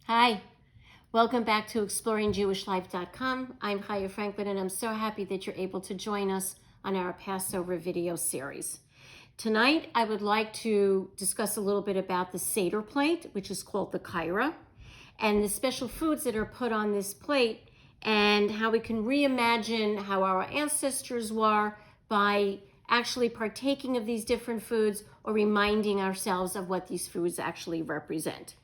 Hi, welcome back to exploringjewishlife.com. I'm Chaya Franklin, and I'm so happy that you're able to join us on our Passover video series. Tonight, I would like to discuss a little bit about the Seder plate, which is called the kaira, and the special foods that are put on this plate, and how we can reimagine how our ancestors were by actually partaking of these different foods or reminding ourselves of what these foods actually represent.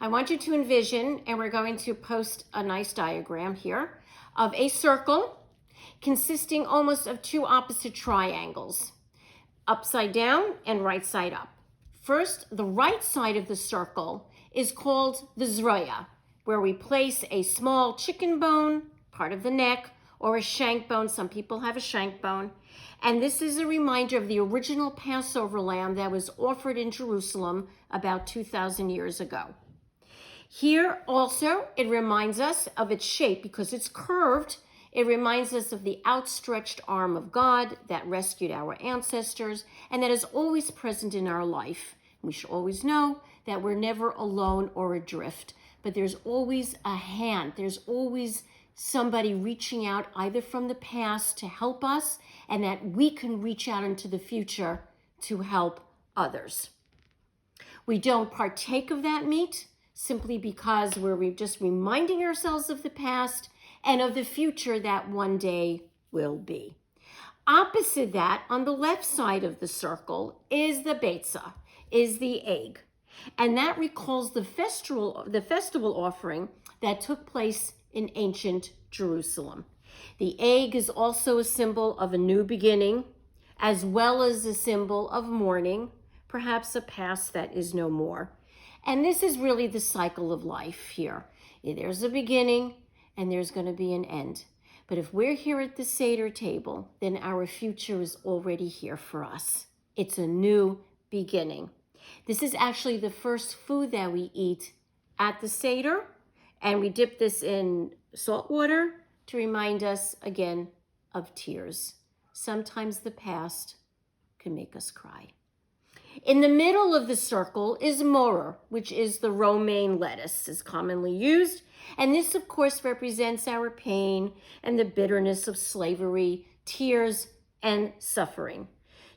I want you to envision, and we're going to post a nice diagram here, of a circle consisting almost of two opposite triangles, upside down and right side up. First, the right side of the circle is called the zroya, where we place a small chicken bone, part of the neck, or a shank bone. Some people have a shank bone. And this is a reminder of the original Passover lamb that was offered in Jerusalem about 2,000 years ago. Here also, it reminds us of its shape because it's curved. It reminds us of the outstretched arm of God that rescued our ancestors and that is always present in our life. We should always know that we're never alone or adrift, but there's always a hand. There's always somebody reaching out either from the past to help us and that we can reach out into the future to help others. We don't partake of that meat simply because we're just reminding ourselves of the past and of the future that one day will be. Opposite that, on the left side of the circle, is the Matza, is the egg. And that recalls the festival offering that took place in ancient Jerusalem. The egg is also a symbol of a new beginning, as well as a symbol of mourning, perhaps a past that is no more. And this is really the cycle of life here. There's a beginning and there's going to be an end. But if we're here at the Seder table, then our future is already here for us. It's a new beginning. This is actually the first food that we eat at the Seder, and we dip this in salt water to remind us again of tears. Sometimes the past can make us cry. In the middle of the circle is moror, which is the romaine lettuce, is commonly used. And this, of course, represents our pain and the bitterness of slavery, tears, and suffering.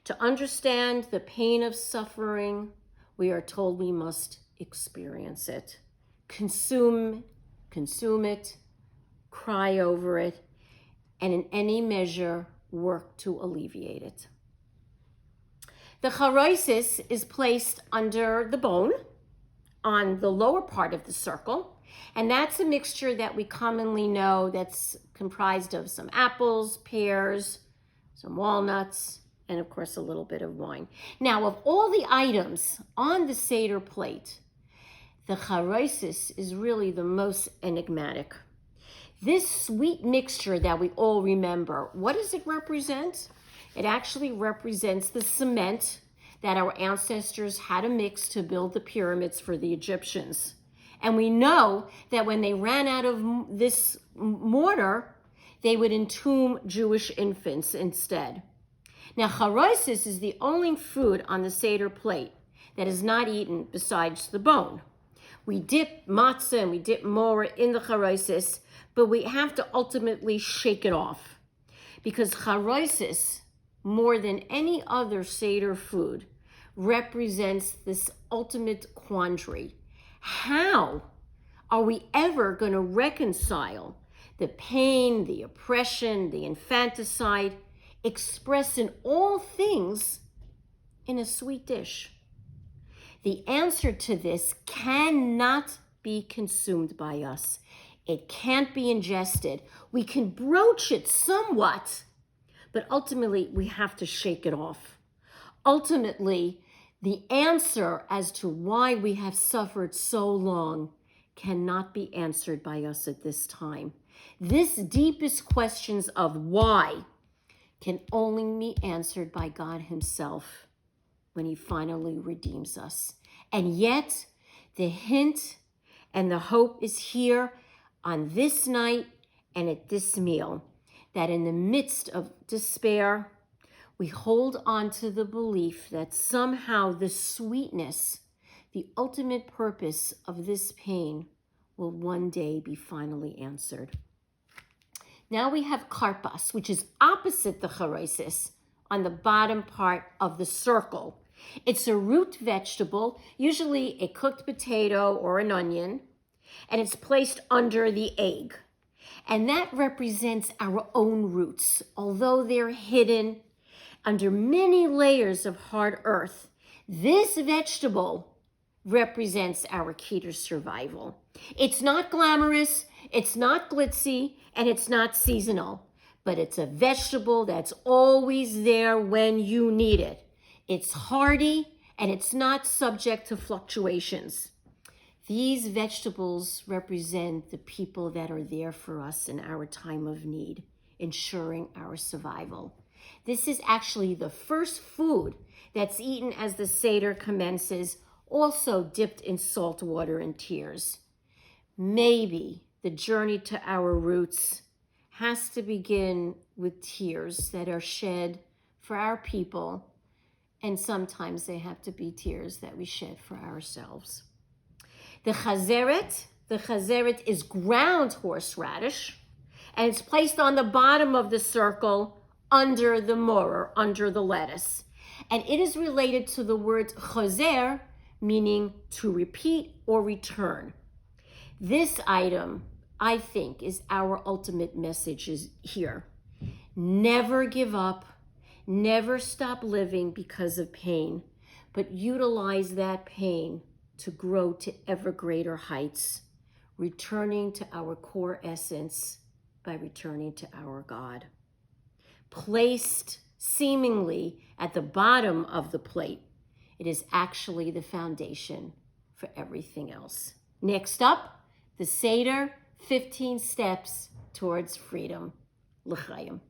To understand the pain of suffering, we are told we must experience it, consume it, cry over it, and in any measure, work to alleviate it. The charoisis is placed under the bone on the lower part of the circle, and that's a mixture that we commonly know that's comprised of some apples, pears, some walnuts, and of course a little bit of wine. Now, of all the items on the Seder plate, the charoisis is really the most enigmatic. This sweet mixture that we all remember, what does it represent? It actually represents the cement that our ancestors had to mix to build the pyramids for the Egyptians. And we know that when they ran out of this mortar, they would entomb Jewish infants instead. Now, charoisis is the only food on the Seder plate that is not eaten besides the bone. We dip matzah and we dip moror in the charoisis, but we have to ultimately shake it off because charoisis, more than any other Seder food, represents this ultimate quandary. How are we ever going to reconcile the pain, the oppression, the infanticide expressed in all things in a sweet dish? The answer to this cannot be consumed by us. It can't be ingested. We can broach it somewhat, but ultimately, we have to shake it off. Ultimately, the answer as to why we have suffered so long cannot be answered by us at this time. This deepest questions of why can only be answered by God himself when he finally redeems us. And yet, the hint and the hope is here on this night and at this meal, that in the midst of despair, we hold on to the belief that somehow the sweetness, the ultimate purpose of this pain will one day be finally answered. Now we have karpas, which is opposite the charosis, on the bottom part of the circle. It's a root vegetable, usually a cooked potato or an onion, and it's placed under the egg. And that represents our own roots. Although they're hidden under many layers of hard earth, this vegetable represents our key to survival. It's not glamorous, it's not glitzy, and it's not seasonal, but it's a vegetable that's always there when you need it. It's hardy, and it's not subject to fluctuations. These vegetables represent the people that are there for us in our time of need, ensuring our survival. This is actually the first food that's eaten as the Seder commences, also dipped in salt water and tears. Maybe the journey to our roots has to begin with tears that are shed for our people, and sometimes they have to be tears that we shed for ourselves. The chazeret is ground horseradish, and it's placed on the bottom of the circle under the moror, under the lettuce. And it is related to the word chazer, meaning to repeat or return. This item, I think, is our ultimate message here. Never give up, never stop living because of pain, but utilize that pain to grow to ever greater heights, returning to our core essence by returning to our God. Placed seemingly at the bottom of the plate, it is actually the foundation for everything else. Next up, the Seder, 15 steps towards freedom. L'chaim.